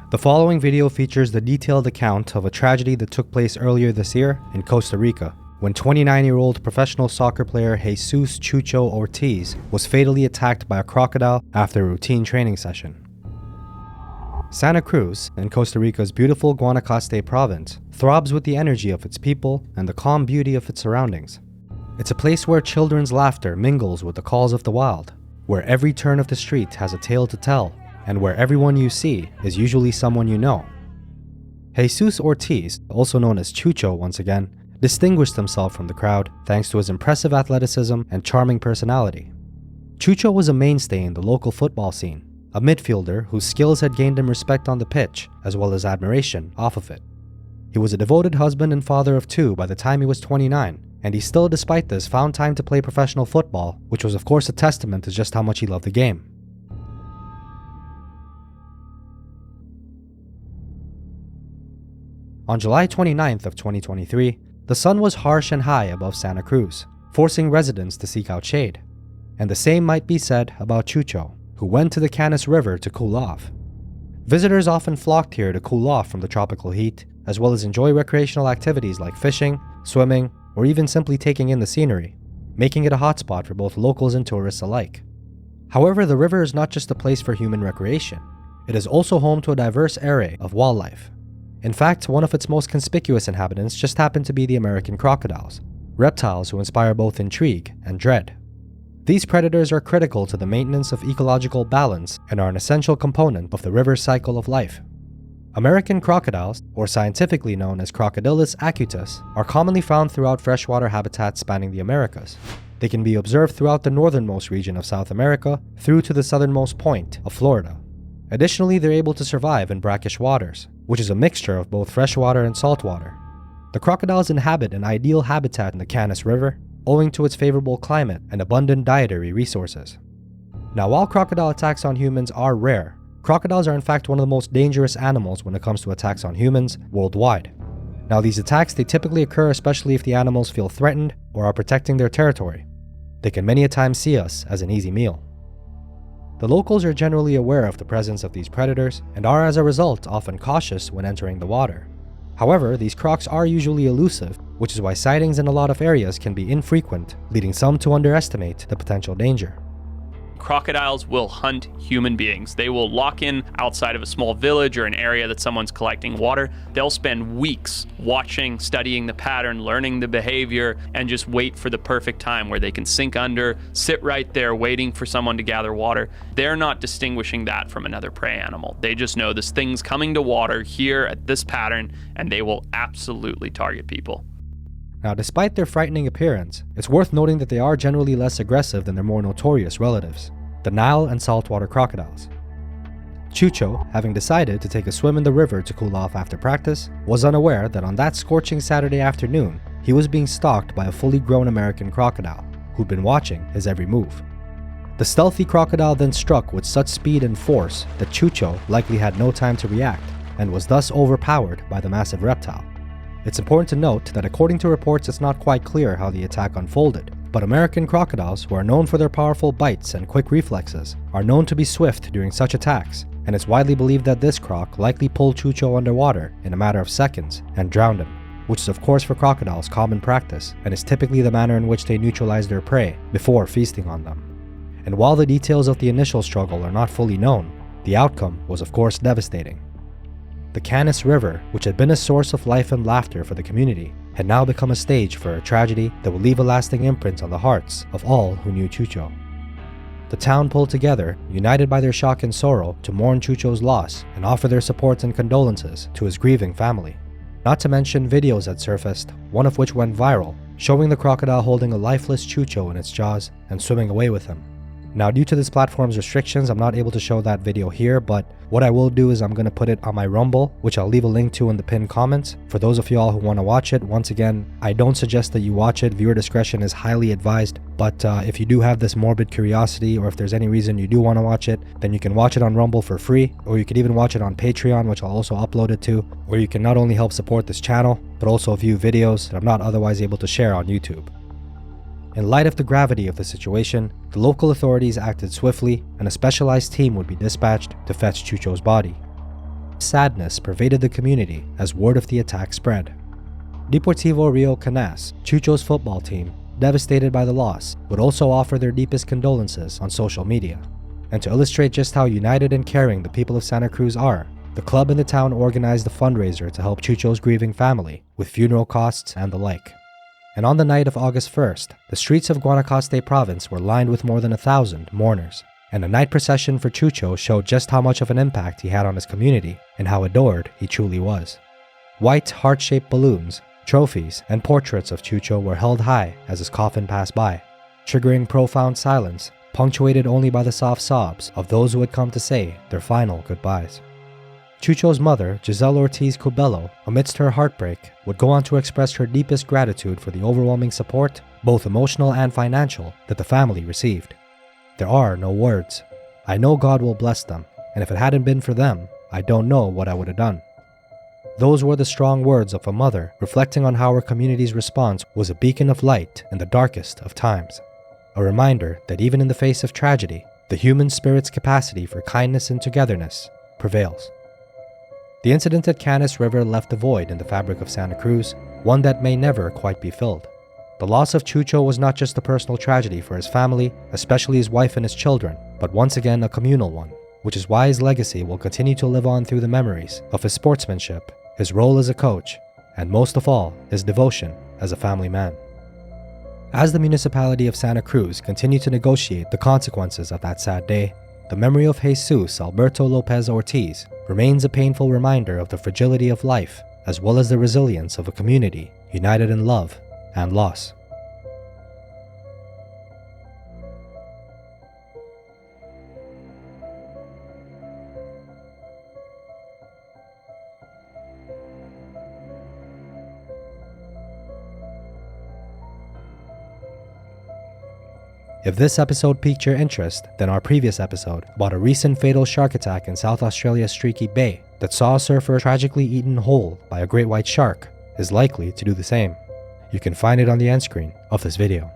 The following video features the detailed account of a tragedy that took place earlier this year in Costa Rica, when 29-year-old professional soccer player Jesus Chucho Ortiz was fatally attacked by a crocodile after a routine training session. Santa Cruz, in Costa Rica's beautiful Guanacaste province, throbs with the energy of its people and the calm beauty of its surroundings. It's a place where children's laughter mingles with the calls of the wild, where every turn of the street has a tale to tell, and where everyone you see is usually someone you know. Jesus Ortiz, also known as Chucho once again, distinguished himself from the crowd thanks to his impressive athleticism and charming personality. Chucho was a mainstay in the local football scene, a midfielder whose skills had gained him respect on the pitch as well as admiration off of it. He was a devoted husband and father of 2 by the time he was 29, and he still, despite this, found time to play professional football, which was of course a testament to just how much he loved the game. On July 29th of 2023, the sun was harsh and high above Santa Cruz, forcing residents to seek out shade. And the same might be said about Chucho, who went to the Canas River to cool off. Visitors often flocked here to cool off from the tropical heat, as well as enjoy recreational activities like fishing, swimming, or even simply taking in the scenery, making it a hotspot for both locals and tourists alike. However, the river is not just a place for human recreation. It is also home to a diverse array of wildlife. In fact, one of its most conspicuous inhabitants just happened to be the American crocodiles, reptiles who inspire both intrigue and dread. These predators are critical to the maintenance of ecological balance and are an essential component of the river's cycle of life. American crocodiles, or scientifically known as Crocodilus acutus, are commonly found throughout freshwater habitats spanning the Americas. They can be observed throughout the northernmost region of South America through to the southernmost point of Florida. Additionally, they're able to survive in brackish waters, which is a mixture of both freshwater and saltwater. The crocodiles inhabit an ideal habitat in the Canas River, owing to its favorable climate and abundant dietary resources. Now, while crocodile attacks on humans are rare, crocodiles are in fact one of the most dangerous animals when it comes to attacks on humans worldwide. Now, these attacks, they typically occur especially if the animals feel threatened or are protecting their territory. They can many a time see us as an easy meal. The locals are generally aware of the presence of these predators and are as a result often cautious when entering the water. However, these crocs are usually elusive, which is why sightings in a lot of areas can be infrequent, leading some to underestimate the potential danger. Crocodiles will hunt human beings. They will lock in outside of a small village or an area that someone's collecting water. They'll spend weeks watching, studying the pattern, learning the behavior, and just wait for the perfect time where they can sink under, sit right there waiting for someone to gather water. They're not distinguishing that from another prey animal. They just know this thing's coming to water here at this pattern, and they will absolutely target people. Now, despite their frightening appearance, it's worth noting that they are generally less aggressive than their more notorious relatives, the Nile and saltwater crocodiles. Chucho, having decided to take a swim in the river to cool off after practice, was unaware that on that scorching Saturday afternoon, he was being stalked by a fully grown American crocodile, who'd been watching his every move. The stealthy crocodile then struck with such speed and force that Chucho likely had no time to react, and was thus overpowered by the massive reptile. It's important to note that according to reports, it's not quite clear how the attack unfolded, but American crocodiles, who are known for their powerful bites and quick reflexes, are known to be swift during such attacks, and it's widely believed that this croc likely pulled Chucho underwater in a matter of seconds and drowned him, which is of course for crocodiles common practice and is typically the manner in which they neutralize their prey before feasting on them. And while the details of the initial struggle are not fully known, the outcome was of course devastating. The Canas River, which had been a source of life and laughter for the community, had now become a stage for a tragedy that will leave a lasting imprint on the hearts of all who knew Chucho. The town pulled together, united by their shock and sorrow, to mourn Chucho's loss and offer their support and condolences to his grieving family. Not to mention videos had surfaced, one of which went viral, showing the crocodile holding a lifeless Chucho in its jaws and swimming away with him. Now, due to this platform's restrictions, I'm not able to show that video here, but what I will do is I'm going to put it on my Rumble, which I'll leave a link to in the pinned comments. For those of y'all who want to watch it, once again, I don't suggest that you watch it. Viewer discretion is highly advised, but if you do have this morbid curiosity, or if there's any reason you do want to watch it, then you can watch it on Rumble for free, or you could even watch it on Patreon, which I'll also upload it to, where you can not only help support this channel, but also view videos that I'm not otherwise able to share on YouTube. In light of the gravity of the situation, the local authorities acted swiftly and a specialized team would be dispatched to fetch Chucho's body. Sadness pervaded the community as word of the attack spread. Deportivo Rio Canas, Chucho's football team, devastated by the loss, would also offer their deepest condolences on social media. And to illustrate just how united and caring the people of Santa Cruz are, the club in the town organized a fundraiser to help Chucho's grieving family with funeral costs and the like. And on the night of August 1st, the streets of Guanacaste province were lined with more than 1,000 mourners. And a night procession for Chucho showed just how much of an impact he had on his community and how adored he truly was. White heart-shaped balloons, trophies, and portraits of Chucho were held high as his coffin passed by, triggering profound silence, punctuated only by the soft sobs of those who had come to say their final goodbyes. Chucho's mother, Giselle Ortiz Cubello, amidst her heartbreak, would go on to express her deepest gratitude for the overwhelming support, both emotional and financial, that the family received. There are no words. I know God will bless them, and if it hadn't been for them, I don't know what I would have done. Those were the strong words of a mother reflecting on how her community's response was a beacon of light in the darkest of times. A reminder that even in the face of tragedy, the human spirit's capacity for kindness and togetherness prevails. The incident at Canas River left a void in the fabric of Santa Cruz, one that may never quite be filled. The loss of Chucho was not just a personal tragedy for his family, especially his wife and his children, but once again a communal one, which is why his legacy will continue to live on through the memories of his sportsmanship, his role as a coach, and most of all, his devotion as a family man. As the municipality of Santa Cruz continued to negotiate the consequences of that sad day, the memory of Jesus Alberto Lopez Ortiz remains a painful reminder of the fragility of life, as well as the resilience of a community united in love and loss. If this episode piqued your interest, then our previous episode about a recent fatal shark attack in South Australia's Streaky Bay that saw a surfer tragically eaten whole by a great white shark is likely to do the same. You can find it on the end screen of this video.